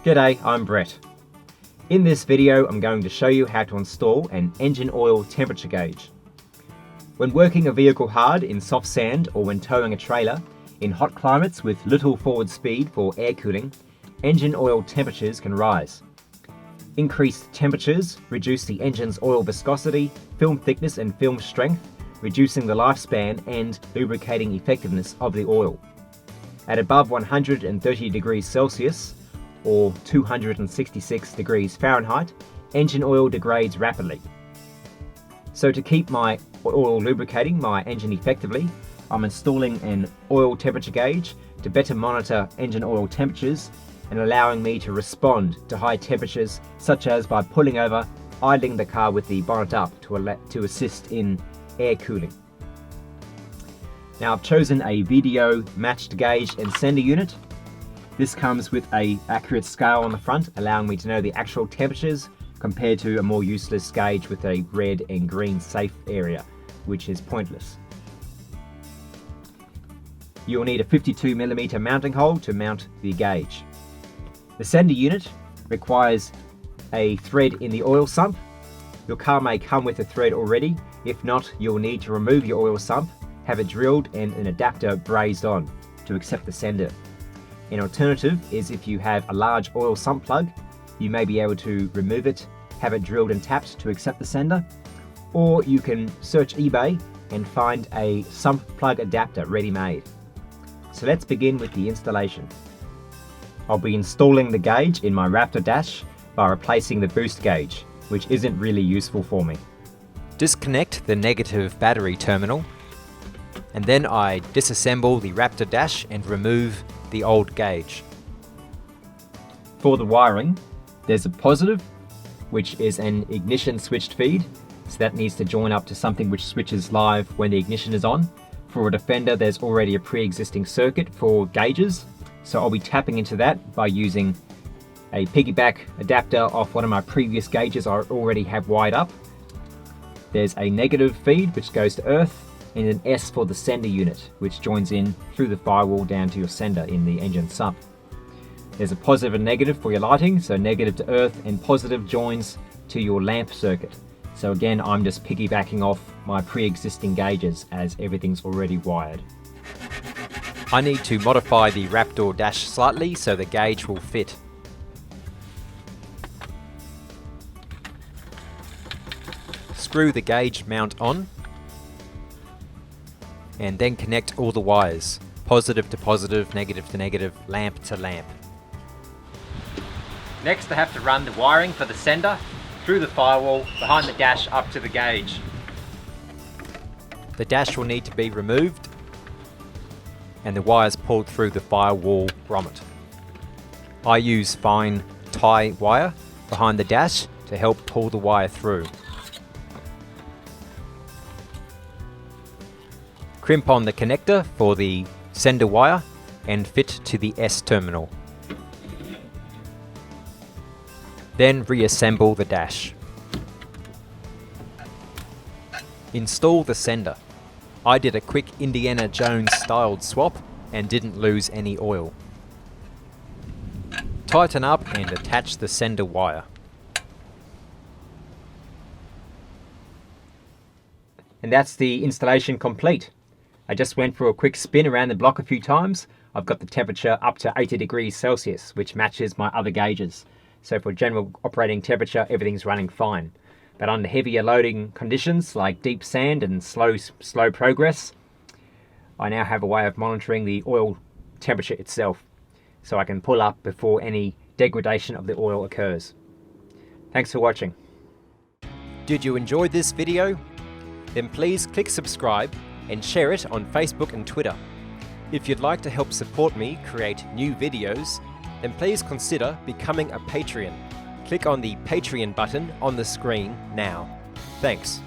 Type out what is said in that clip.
G'day, I'm Brett. In this video I'm going to show you how to install an engine oil temperature gauge. When working a vehicle hard in soft sand or when towing a trailer, in hot climates with little forward speed for air cooling, engine oil temperatures can rise. Increased temperatures reduce the engine's oil viscosity, film thickness and film strength, reducing the lifespan and lubricating effectiveness of the oil. At above 130 degrees Celsius, or 266 degrees Fahrenheit, engine oil degrades rapidly. So to keep my oil lubricating my engine effectively, I'm installing an oil temperature gauge to better monitor engine oil temperatures and allowing me to respond to high temperatures, such as by pulling over, idling the car with the bonnet up to assist in air cooling. Now I've chosen a video matched gauge and sender unit. This comes with an accurate scale on the front, allowing me to know the actual temperatures compared to a more useless gauge with a red and green safe area, which is pointless. You'll need a 52mm mounting hole to mount the gauge. The sender unit requires a thread in the oil sump. Your car may come with a thread already. If not, you'll need to remove your oil sump, have it drilled and an adapter brazed on to accept the sender. An alternative is if you have a large oil sump plug, you may be able to remove it, have it drilled and tapped to accept the sender, or you can search eBay and find a sump plug adapter ready-made. So let's begin with the installation. I'll be installing the gauge in my Raptor dash by replacing the boost gauge, which isn't really useful for me. Disconnect the negative battery terminal, and then I disassemble the Raptor dash and remove the old gauge. For the wiring, there's a positive, which is an ignition switched feed, so that needs to join up to something which switches live when the ignition is on. For a Defender, there's already a pre-existing circuit for gauges, so I'll be tapping into that by using a piggyback adapter off one of my previous gauges I already have wired up. There's a negative feed which goes to earth, and an S for the sender unit, which joins in through the firewall down to your sender in the engine sump. There's a positive and negative for your lighting, so negative to earth and positive joins to your lamp circuit. So again, I'm just piggybacking off my pre-existing gauges as everything's already wired. I need to modify the Raptor dash slightly so the gauge will fit. Screw the gauge mount on, and then connect all the wires, positive to positive, negative to negative, lamp to lamp. Next I have to run the wiring for the sender through the firewall, behind the dash up to the gauge. The dash will need to be removed and the wires pulled through the firewall grommet. I use fine tie wire behind the dash to help pull the wire through. Crimp on the connector for the sender wire and fit to the S terminal. Then reassemble the dash. Install the sender. I did a quick Indiana Jones styled swap and didn't lose any oil. Tighten up and attach the sender wire. And that's the installation complete. I just went for a quick spin around the block a few times. I've got the temperature up to 80 degrees Celsius, which matches my other gauges. So for general operating temperature, everything's running fine. But under heavier loading conditions, like deep sand and slow progress, I now have a way of monitoring the oil temperature itself, so I can pull up before any degradation of the oil occurs. Thanks for watching. Did you enjoy this video? Then please click subscribe and share it on Facebook and Twitter. If you'd like to help support me create new videos, then please consider becoming a Patreon. Click on the Patreon button on the screen now. Thanks.